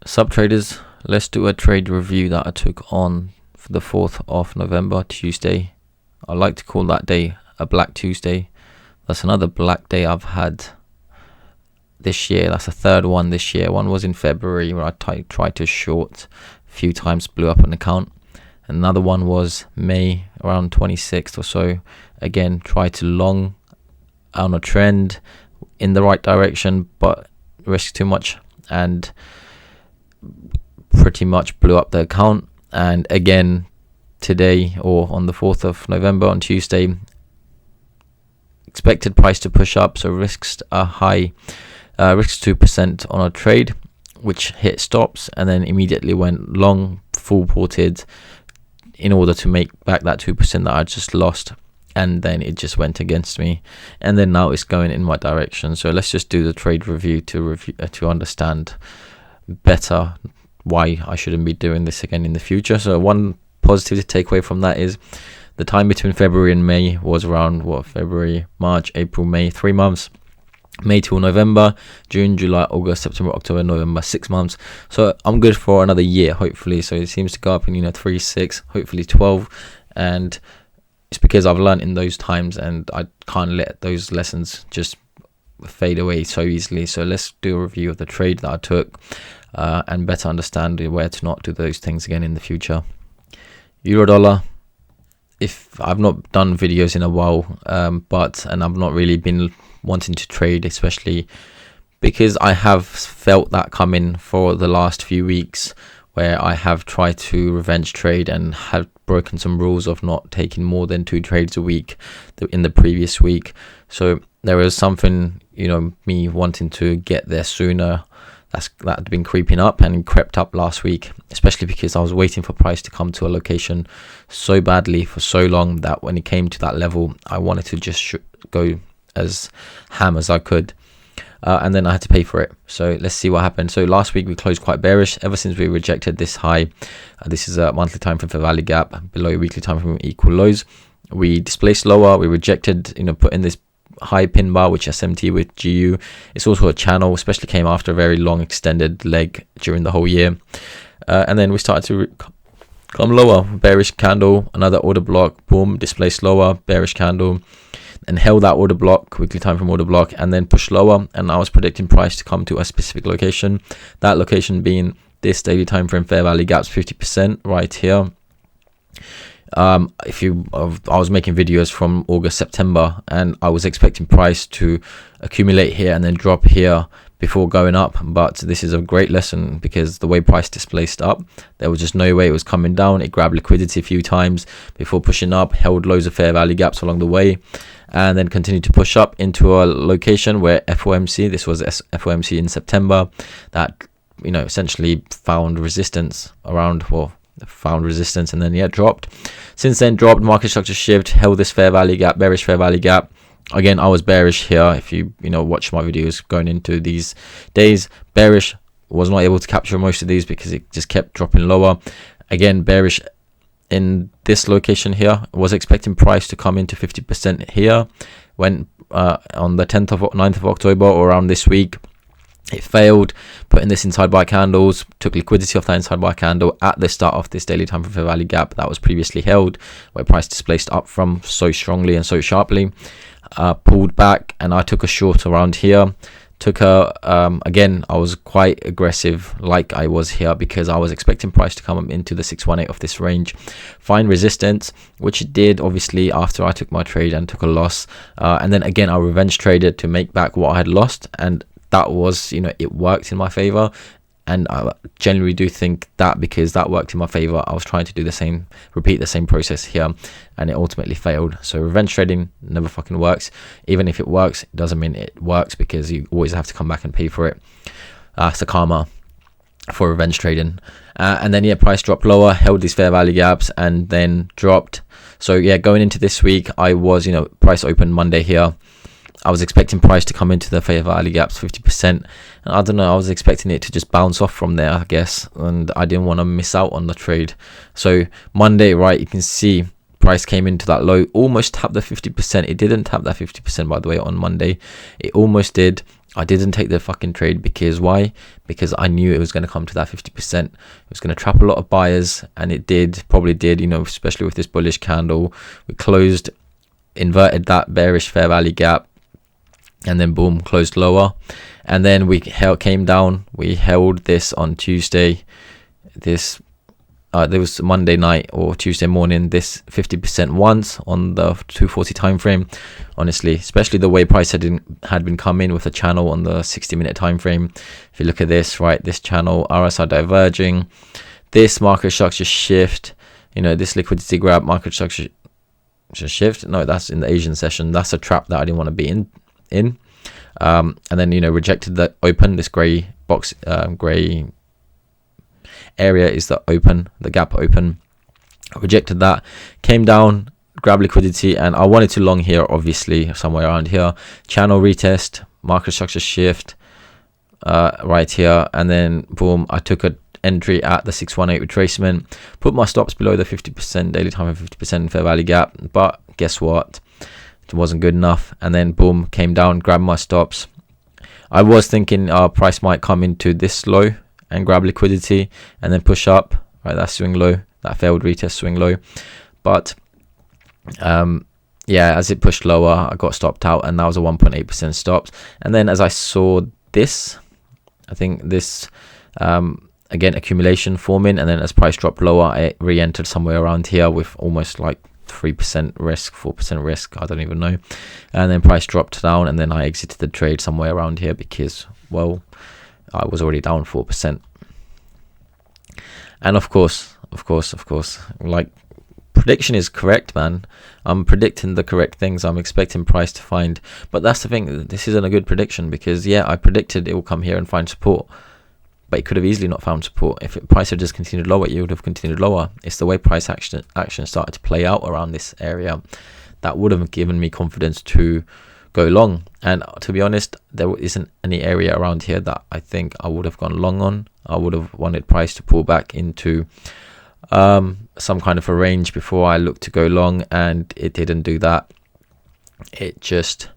Sub traders, let's do a trade review that I took on for the 4th of November, Tuesday. I like to call that day a Black Tuesday. That's another black day I've had this year. That's the third one this year. One was in February where I tried to short a few times, blew up an account. Another one was May, around 26th or so. Again, tried to long on a trend in the right direction, but risked too much and pretty much blew up the account. And again today, or on the 4th of November, on Tuesday, expected price to push up, so risked a high, risked 2% on a trade, which hit stops and then immediately went long, full ported in order to make back that 2% that I just lost. And then it just went against me, and then now it's going in my direction. So let's just do the trade review to understand better why I shouldn't be doing this again in the future. So one positive to take away from that is the time between February and May was around February, March, April, May, 3 months. May till November, June, July, August, September, October, November, 6 months. So I'm good for another year, hopefully. So it seems to go up in 3, 6, hopefully 12, and it's because I've learned in those times, and I can't let those lessons just fade away so easily. So let's do a review of the trade that I took and better understand where to not do those things again in the future. Euro dollar. If I've not done videos in a while, and I've not really been wanting to trade, especially because I have felt that coming for the last few weeks, where I have tried to revenge trade and have broken some rules of not taking more than 2 trades a week in the previous week. So there was something, me wanting to get there sooner. That had been creeping up and crept up last week, especially because I was waiting for price to come to a location so badly for so long that when it came to that level, I wanted to just go as ham as I could. And then I had to pay for it. So let's see what happened. So last week we closed quite bearish ever since we rejected this high. This is a monthly time frame for value gap below weekly time frame equal lows. We displaced lower. We rejected, put in this high pin bar, which SMT with GU. It's also a channel, especially came after a very long extended leg during the whole year. And then we started to come lower. Bearish candle, another order block, boom, displaced lower, bearish candle, and held that order block, weekly time frame order block, and then pushed lower. And I was predicting price to come to a specific location, that location being this daily time frame fair value gaps 50% right here. I was making videos from August, September, and I was expecting price to accumulate here and then drop here before going up. But this is a great lesson, because the way price displaced up, there was just no way it was coming down. It grabbed liquidity a few times before pushing up, held loads of fair value gaps along the way, and then continued to push up into a location where FOMC, this was FOMC in September, that essentially found resistance around, and then dropped. Since then, dropped, market structure shift, held this fair value gap, bearish fair value gap. Again, I was bearish here. If you watch my videos going into these days, bearish, was not able to capture most of these because it just kept dropping lower. Again, bearish in this location here. Was expecting price to come into 50% here. Went on the 9th of October or around this week. It failed, putting this inside buy candles, took liquidity off that inside buy candle at the start of this daily time frame fair value gap that was previously held, where price displaced up from so strongly and so sharply. Pulled back, and I took a short around here. Took again, I was quite aggressive like I was here, because I was expecting price to come up into the 618 of this range, find resistance, which it did obviously after I took my trade and took a loss. And then again, I revenge traded to make back what I had lost, and that was, it worked in my favor. And I generally do think that because that worked in my favor, I was trying to do the same, repeat the same process here, and it ultimately failed. So revenge trading never fucking works. Even if it works, it doesn't mean it works, because you always have to come back and pay for it. It's the karma for revenge trading. And then price dropped lower, held these fair value gaps, and then dropped. So going into this week, I was, price opened Monday here. I was expecting price to come into the fair value gaps 50%, and I don't know, I was expecting it to just bounce off from there, I guess, and I didn't want to miss out on the trade. So Monday, you can see price came into that low, almost tapped the 50%. It didn't tap that 50%, by the way, on Monday. It almost did. I didn't take the fucking trade because why? Because I knew it was going to come to that 50%. It was going to trap a lot of buyers, and it did, probably did, you know, especially with this bullish candle. We closed, inverted that bearish fair value gap, and then boom, closed lower. And then we came down. We held this on Tuesday. There was Monday night or Tuesday morning, this 50% once on the 240 time frame. Honestly, especially the way price had been coming with a channel on the 60-minute time frame. If you look at this, right, this channel, RSI diverging, this market structure shift, you know, this liquidity grab, market structure shift. No, that's in the Asian session. That's a trap that I didn't want to be in. And then, you know, rejected the open, this gray box, gray area is the open, the gap open. I rejected that, came down, grabbed liquidity, and I wanted to long here, obviously somewhere around here. Channel retest, market structure shift, right here, and then boom, I took an entry at the 618 retracement, put my stops below the 50% daily time and 50% fair value gap, but guess what, it wasn't good enough. And then boom, came down, grabbed my stops. I was thinking price might come into this low and grab liquidity and then push up, right, that swing low, that failed retest swing low. But yeah, as it pushed lower, I got stopped out, and that was a 1.8% stops. And then as I saw this, I think this again, accumulation forming, and then as price dropped lower, it re-entered somewhere around here with almost like 3% risk, 4% risk, I don't even know. And then price dropped down, and then I exited the trade somewhere around here because, well, I was already down 4%. And of course, like, prediction is correct, man. I'm predicting the correct things. I'm expecting price to find, but that's the thing, this isn't a good prediction, because yeah, I predicted it will come here and find support, but it could have easily not found support. If price had just continued lower, it would have continued lower. It's the way price action started to play out around this area that would have given me confidence to go long. And to be honest, there isn't any area around here that I think I would have gone long on. I would have wanted price to pull back into some kind of a range before I look to go long, and it didn't do that. It just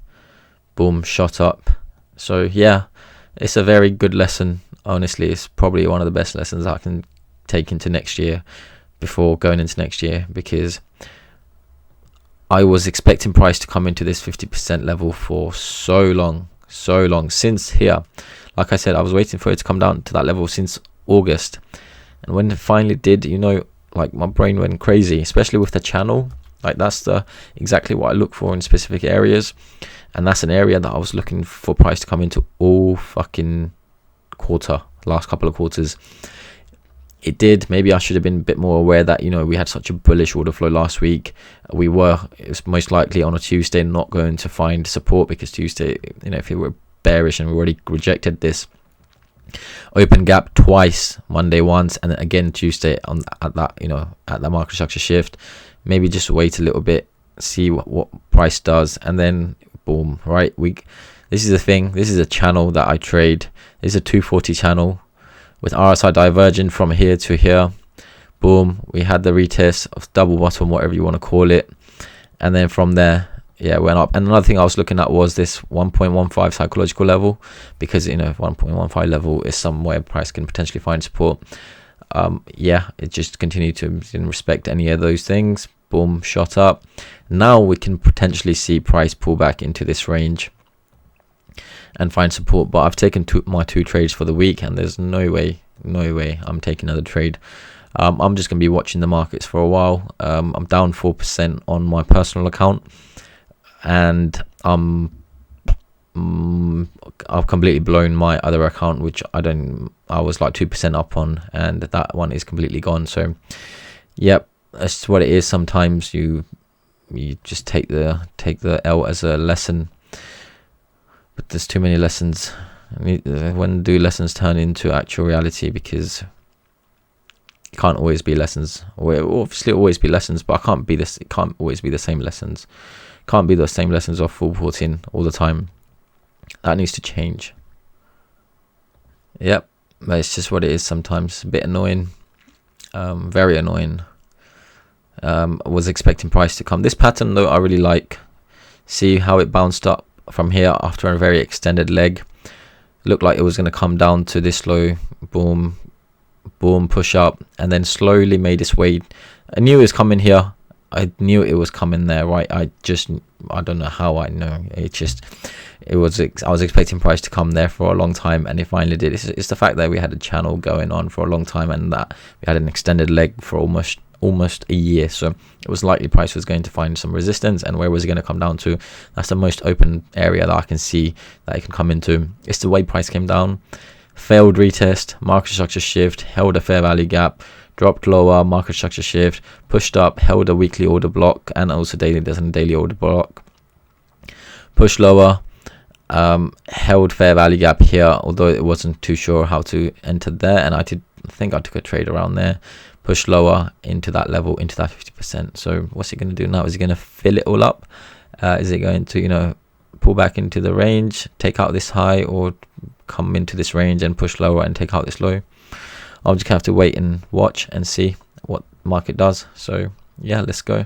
boom, shot up. So yeah, it's a very good lesson. Honestly, it's probably one of the best lessons I can take into next year, before going into next year, because I was expecting price to come into this 50% level for so long, since here. Like I said, I was waiting for it to come down to that level since August, and when it finally did, you know, like, my brain went crazy, especially with the channel. Like, that's exactly what I look for in specific areas, and that's an area that I was looking for price to come into all fucking last couple of quarters. It did. Maybe I should have been a bit more aware that, you know, we had such a bullish order flow last week. It was most likely on a Tuesday not going to find support, because Tuesday, you know, if it were bearish, and we already rejected this open gap twice, Monday once, and then again Tuesday at that market structure shift. Maybe just wait a little bit, see what price does, and then boom, right? This is the thing, this is a channel that I trade. This is a 240 channel with RSI diverging from here to here. Boom, we had the retest of double bottom, whatever you want to call it, and then from there, yeah, it went up. And another thing I was looking at was this 1.15 psychological level, because, you know, 1.15 level is somewhere price can potentially find support. Yeah, it just continued to, didn't respect any of those things. Boom, shot up. Now we can potentially see price pull back into this range and find support, but I've taken my two trades for the week, and there's no way I'm taking another trade. I'm just gonna be watching the markets for a while. I'm down 4% on my personal account, and I've completely blown my other account, which I was like 2% up on, and that one is completely gone. So yep, that's what it is. Sometimes you just take the L as a lesson, but there's too many lessons. When do lessons turn into actual reality? Because it can't always be lessons. Well, obviously always be lessons, but it can't always be the same lessons. Can't be the same lessons of full porting all the time. That needs to change. Yep, but it's just what it is. Sometimes a bit annoying, very annoying. I was expecting price to come. This pattern though, I really like. See how it bounced up from here after a very extended leg. looked like it was going to come down to this low, boom, boom, push up, and then slowly made its way. I knew it was coming here. I knew it was coming there, right? I don't know how I know. I was expecting price to come there for a long time, and it finally did. It's the fact that we had a channel going on for a long time, and that we had an extended leg for almost a year. So it was likely price was going to find some resistance, and where was it going to come down to? That's the most open area that I can see that it can come into. It's the way price came down. Failed retest, market structure shift, held a fair value gap, dropped lower, market structure shift, pushed up, held a weekly order block, and also there's a daily order block, pushed lower, held fair value gap here, although it wasn't too sure how to enter there, and I think I took a trade around there, pushed lower into that level, into that 50%. So what's it going to do now? Is it going to fill it all up? Is it going to, pull back into the range, take out this high, or come into this range and push lower and take out this low? I'll just have to wait and watch and see what market does. So yeah, let's go.